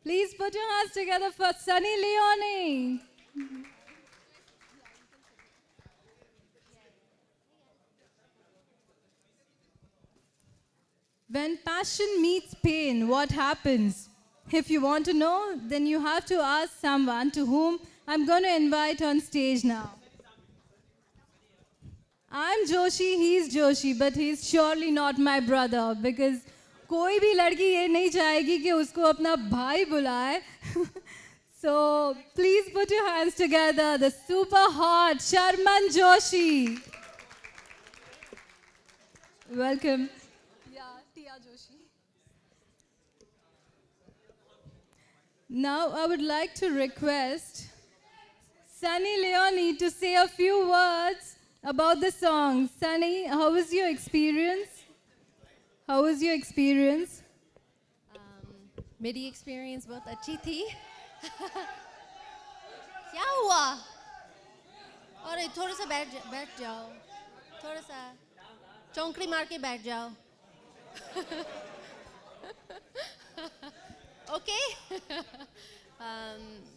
Please put your hands together for Sunny Leone. When passion meets pain, what happens? If you want to know, then you have to ask someone to whom I'm going to invite on stage now. I'm Joshi, he's Joshi, but he's surely not my brother because कोई भी लड़की ये नहीं चाहेगी कि उसको अपना भाई बुलाए. So please put your hands together, the super hot Sharman Joshi. Welcome. Yeah, Tia Joshi. Now I would like to request Sunny Leone to say a few words about the song. Sunny, how was your experience? How was your experience? मेरी experience बहुत अच्छी थी. क्या हुआ? अरे थोड़ा सा बैठ जाओ. थोड़ा सा चौंकड़ी मार के बैठ जाओ. ओके.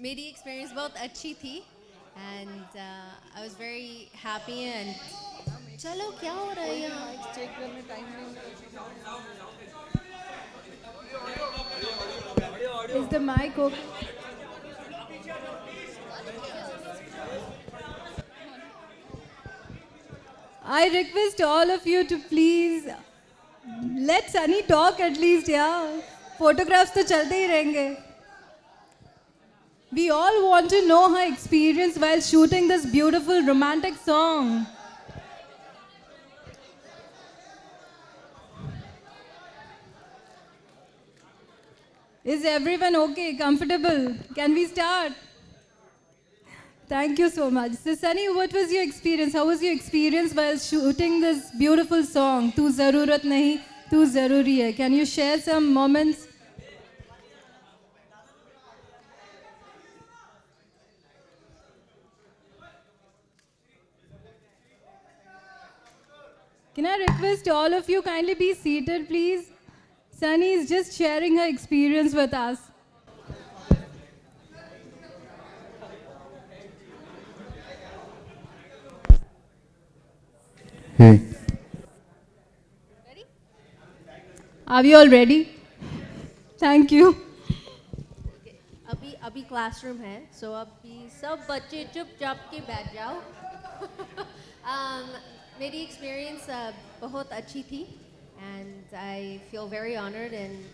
मेरी एक्सपीरियंस बहुत अच्छी थी and I was very happy and चलो क्या हो रहा है यहाँ? Is the mic okay? I request all of you to please let Sunny talk at least, yeah. Photographs तो चलते ही रहेंगे. We all want to know her experience while shooting this beautiful romantic song. Is everyone okay, comfortable? Can we start? Thank you so much. So Sunny, what was your experience? How was your experience while shooting this beautiful song, Tu Zarurat Nahi, Tu Zaruri Hai? Can you share some moments? Can I request all of you kindly be seated, please? Sunny is just sharing her experience with us. Hey. Ready? Are we all ready? Thank you. अभी classroom है, so अभी सब बच्चे चुपचाप के बैठ जाओ. मेरी एक्सपीरियंस बहुत अच्छी थी and I feel very honored and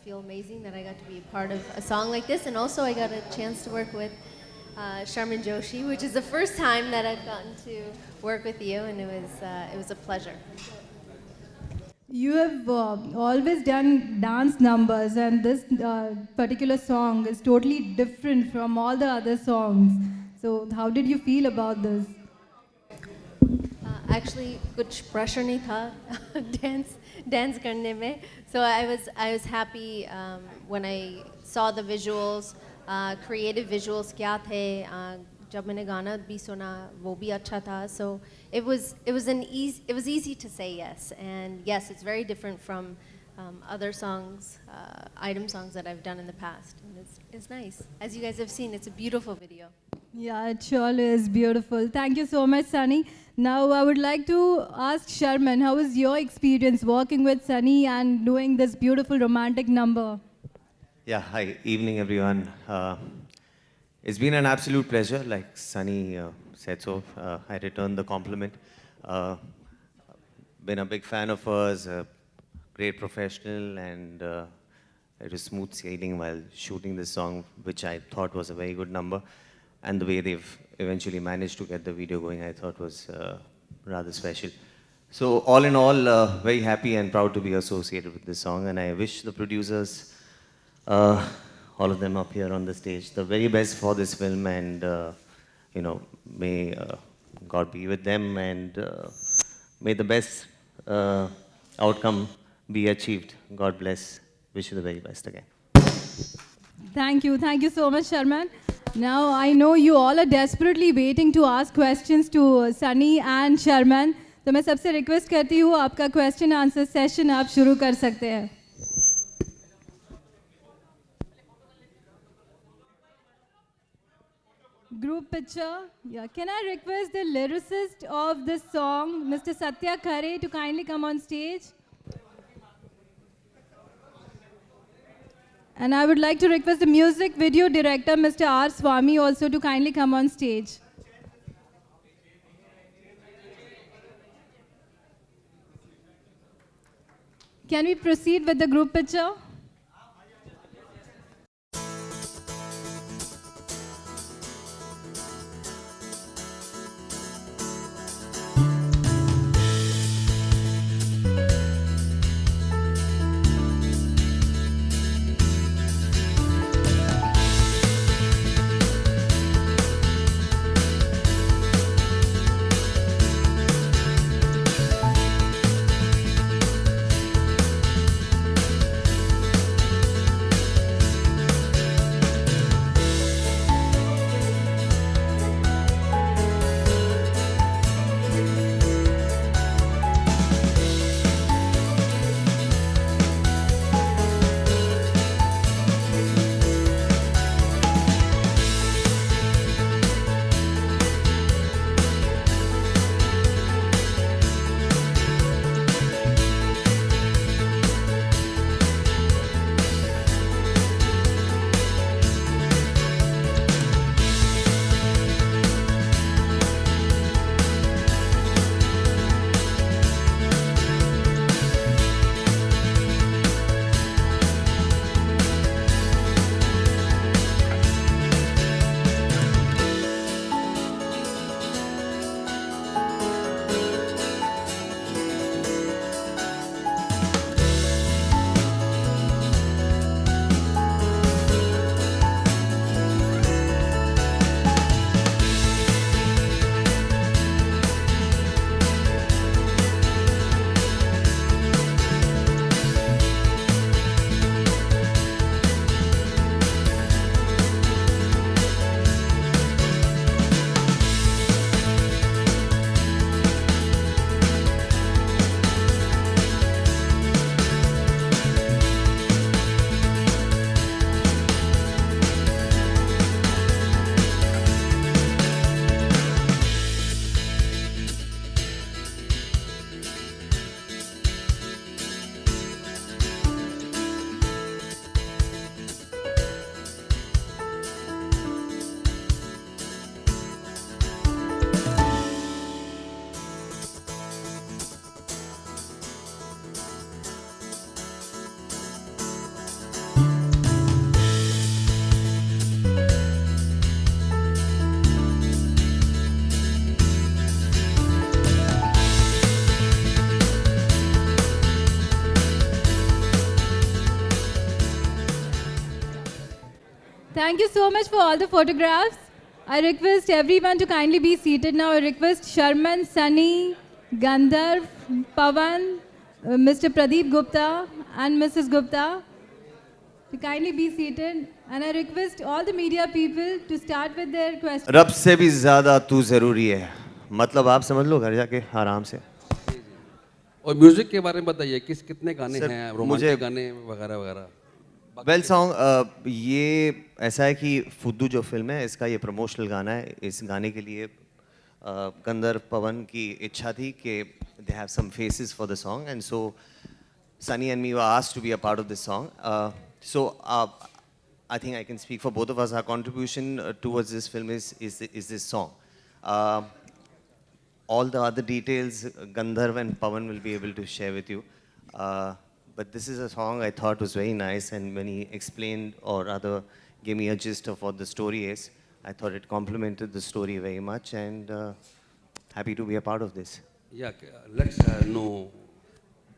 feel amazing that I got to be a part of a song like this, and also I got a chance to work with Sharman Joshi, which is the first time that I've gotten to work with you, and it was a pleasure. You have always done dance numbers, and this particular song is totally different from all the other songs. So, how did you feel about this? Actually, कुछ pressure नहीं था dance करने में. So I was happy when I saw the visuals, creative visuals क्या थे. जब मैंने गाना भी सुना वो भी अच्छा था. So it was easy to say yes, and yes, it's very different from other songs, item songs that I've done in the past, and it's nice. As you guys have seen, it's a beautiful video. Yeah, it surely is beautiful. Thank you so much, Sunny. Now, I would like to ask Sharman, how was your experience working with Sunny and doing this beautiful romantic number? Yeah, hi, evening everyone. It's been an absolute pleasure, like Sunny said so. I return the compliment. Been a big fan of hers, a great professional, and it was smooth sailing while shooting this song, which I thought was a very good number. And the way they've eventually managed to get the video going, I thought was rather special. So all in all, very happy and proud to be associated with this song. And I wish the producers, all of them up here on the stage, the very best for this film. And, may God be with them, and may the best outcome be achieved. God bless. Wish you the very best again. Thank you. Thank you so much, Sharman. Now, I know you all are desperately waiting to ask questions to Sunny and Sharman. तो मैं सबसे request करती हूँ आपका question answer session आप शुरू कर सकते हैं. group picture. Yeah, can I request the lyricist of this song, Mr. Satya Khare, to kindly come on stage? And I would like to request the music video director, Mr. R. Swami, also to kindly come on stage. Can we proceed with the group picture? Thank you so much for all the photographs. I request everyone to kindly be seated now. I request Sharman, Sunny, Gandharv, Pavan, Mr. Pradeep Gupta and Mrs. Gupta to kindly be seated. And I request all the media people to start with their questions. रब से भी ज़्यादा तू ज़रूरी है, मतलब आप समझ लो घर जाके आराम से। और म्यूजिक के बारे में बताइए, कितने गाने सर, हैं, रोमांटिक गाने वगैरह वगैरह? वेल सॉन्ग ये ऐसा है कि फुद्दू जो फिल्म है इसका ये प्रमोशनल गाना है। इस गाने के लिए गंधर्व पवन की इच्छा थी कि they have some faces for the song and so Sunny and me were asked to be a part of this song. So I think I can speak for both of us. Our contribution towards this film is this song. All the other details Gandharv and Pavan will be able to share with you. But this is a song I thought was very nice, and when he explained or rather gave me a gist of what the story is, I thought it complemented the story very much, and happy to be a part of this. Yeah, let's know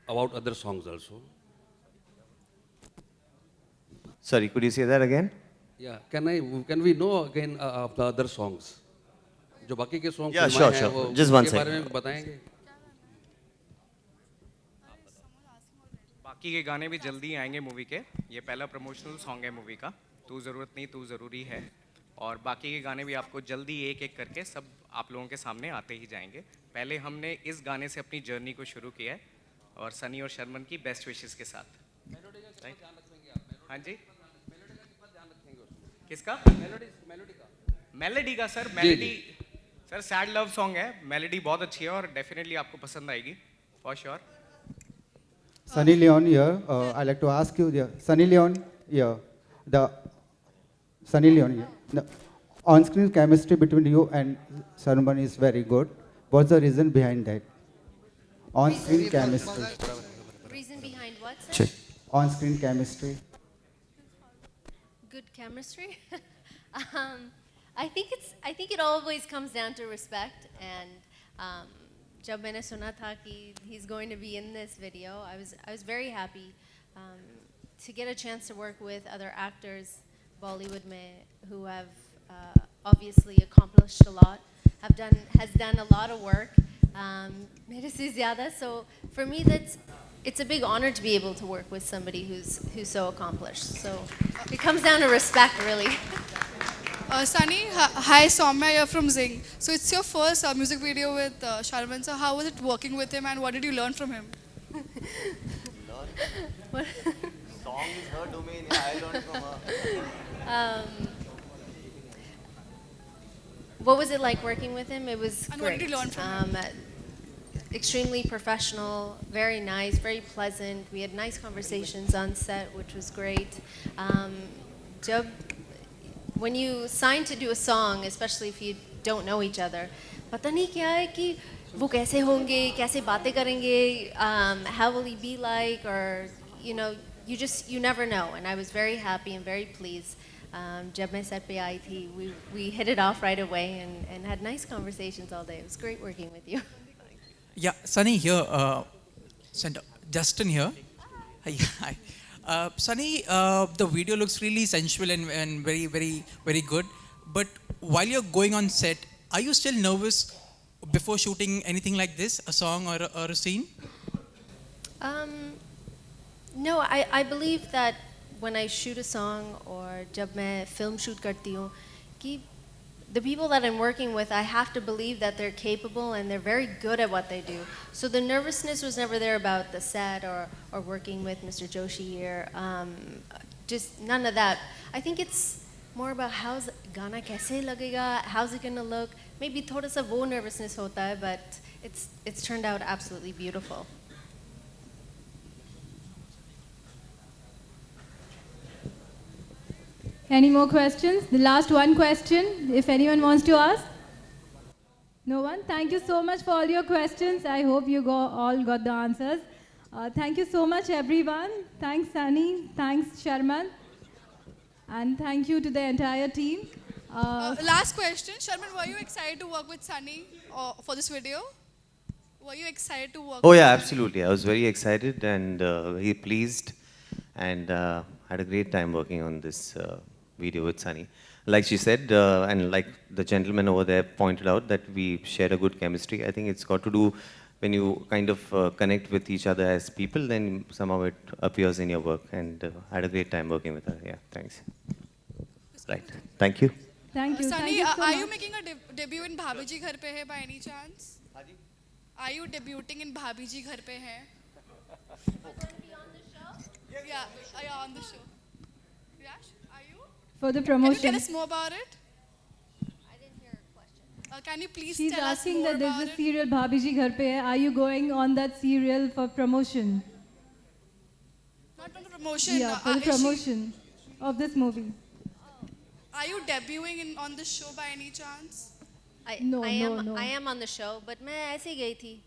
about other songs also. Sorry, could you say that again? Yeah, can we know again of the other songs? जो बाकी के songs Yeah, फिल्माए sure, हैं, sure. वो Just one उनके बारे second. में बताएंगे? बाकी के गाने भी जल्दी आएंगे मूवी के। ये पहला प्रमोशनल सॉन्ग है मूवी का, तू ज़रूरत नहीं तू ज़रूरी है, और बाकी के गाने भी आपको जल्दी एक एक करके सब आप लोगों के सामने आते ही जाएंगे। पहले हमने इस गाने से अपनी जर्नी को शुरू किया है और सनी और शर्मन की बेस्ट विशेस के साथ। हाँ जी, किसका? मेलेडी का सर, जी, melody sir sad love song है, मेलेडी बहुत अच्छी है और डेफिनेटली आपको पसंद आएगी for sure. Sunny Leon here. I'd like to ask you, Sunny Leon here. The Sunny Leon here. The on-screen chemistry between you and Sharman is very good. What's the reason behind that? On-screen chemistry. Reason behind what, sir? Check. On-screen chemistry. Good chemistry. I think it always comes down to respect. And जब मैंने सुना था कि he's going to be in this video, I was very happy to get a chance to work with other actors Bollywood में who have obviously accomplished a lot, has done a lot of work. मेरे से ज़्यादा. So for me, it's a big honor to be able to work with somebody who's so accomplished. So it comes down to respect, really. Sunny, hi, Soumya here from Zing. So it's your first music video with Sharman. So how was it working with him, and what did you learn from him? Song is her domain. I learned from her. What was it like working with him? It was And great. what did you learn from him? Extremely professional, very nice, very pleasant. We had nice conversations on set, which was great. When you sign to do a song, especially if you don't know each other, पता नहीं क्या है कि वो कैसे होंगे, कैसे बातें करेंगे, how will he be like, or you never know. And I was very happy and very pleased. जब मैं set पे आई थी, we hit it off right away and had nice conversations all day. It was great working with you. Yeah, Sunny here. Justin here. Hi. Sunny, the video looks really sensual and very, very, very good. But while you're going on set, are you still nervous before shooting anything like this, a song or a scene? No, I believe that when I shoot a song or जब मैं film shoot करती हूँ, कि the people that I'm working with, I have to believe that they're capable and they're very good at what they do. So the nervousness was never there about the set or working with Mr. Joshi here. Just none of that. I think it's more about how's गाना कैसे लगेगा, how's it gonna look. Maybe थोड़ा सा वो nervousness होता है, but it's turned out absolutely beautiful. Any more questions? The last one question, if anyone wants to ask. No one? Thank you so much for all your questions. I hope you all got the answers. Thank you so much, everyone. Thanks, Sunny. Thanks, Sharman. And thank you to the entire team. Last question, Sharman, were you excited to work with Sunny for this video? Were you excited to work? Oh with yeah, Sunny? absolutely. I was very excited and very pleased, and had a great time working on this video with Sunny. Like she said, and like the gentleman over there pointed out, that we share a good chemistry. I think it's got to do when you kind of connect with each other as people, then somehow it appears in your work. And I had a great time working with her. Yeah, thanks. Right. Thank you. Thank you. Thank Sunny, you so are you much. making a debut in Bhabhi Ji Ghar Pe Hai by any chance? Are you debuting in Bhabhi Ji Ghar Pe Hai? Yeah, are you on the show? Yash, are you? For the Can you promotion. tell us more about it? I didn't hear a question. Can you please She's tell us asking more that there's about a it? serial Bhabhi Ji Ghar Pe Hai. Are you going on that serial for promotion? Not on the promotion. Yeah, for the is she- promotion of this movie. Are you debuting on the show by any chance? No, I no, am, no. I am on the show, but मैं ऐसे ही गई थी.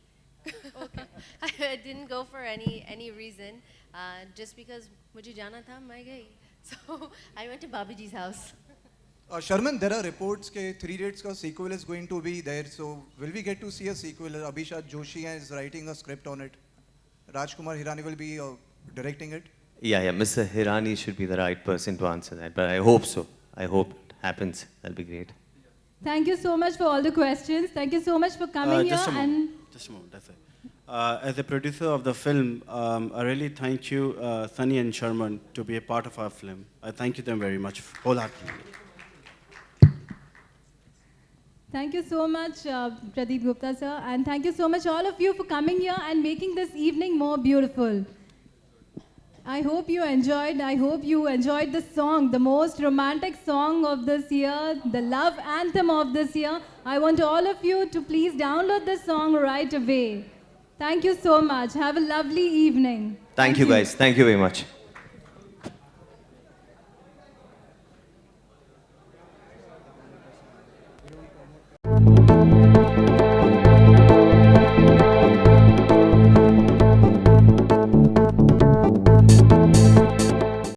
I didn't go for any reason. Just because मुझे जाना था, मैं गई. So I went to Babaji's house. Sharman, there are reports that 3 Idiots ka sequel is going to be there. So will we get to see a sequel? Abhishek Joshi is writing a script on it. Rajkumar Hirani will be directing it. Yeah, Mr. Hirani should be the right person to answer that, but I hope so. I hope it happens. That'll be great. Thank you so much for all the questions. Thank you so much for coming here. Just a moment. And Just a moment. That's it. As a producer of the film, I really thank you, Sunny and Sharman, to be a part of our film. I thank you them very much, wholeheartedly. thank you so much, Pradeep Gupta sir. And thank you so much all of you for coming here and making this evening more beautiful. I hope you enjoyed. I hope you enjoyed the song, the most romantic song of this year, the love anthem of this year. I want all of you to please download the song right away. Thank you so much. Have a lovely evening. Thank you guys. Thank you very much.